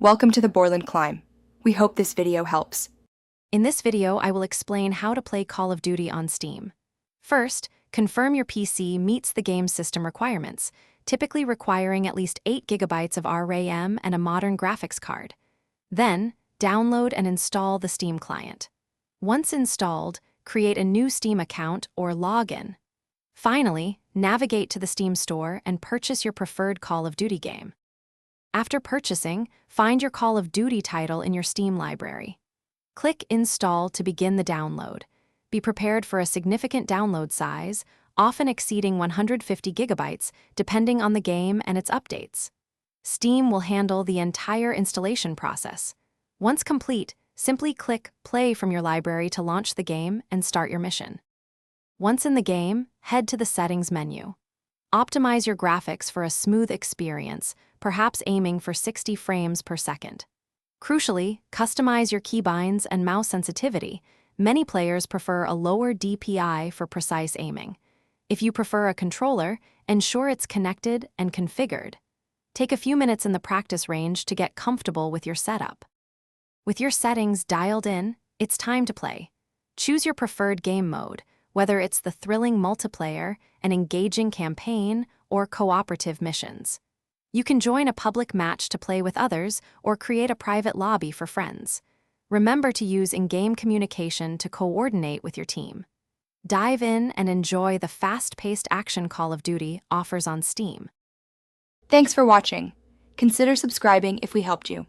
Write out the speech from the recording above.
Welcome to the Borland Climb. We hope this video helps. In this video, I will explain how to play Call of Duty on Steam. First, confirm your PC meets the game's system requirements, typically requiring at least 8 GB of RAM and a modern graphics card. Then, download and install the Steam client. Once installed, create a new Steam account or login. Finally, navigate to the Steam store and purchase your preferred Call of Duty game. After purchasing, find your Call of Duty title in your Steam library. Click Install to begin the download. Be prepared for a significant download size, often exceeding 150 GB, depending on the game and its updates. Steam will handle the entire installation process. Once complete, simply click Play from your library to launch the game and start your mission. Once in the game, head to the Settings menu. Optimize your graphics for a smooth experience, perhaps aiming for 60 frames per second. Crucially, customize your keybinds and mouse sensitivity. Many players prefer a lower DPI for precise aiming. If you prefer a controller, ensure it's connected and configured. Take a few minutes in the practice range to get comfortable with your setup. With your settings dialed in, it's time to play. Choose your preferred game mode, whether it's the thrilling multiplayer, an engaging campaign, or cooperative missions. You can join a public match to play with others or create a private lobby for friends. Remember to use in-game communication to coordinate with your team. Dive in and enjoy the fast-paced action Call of Duty offers on Steam. Thanks for watching. Consider subscribing if we helped you.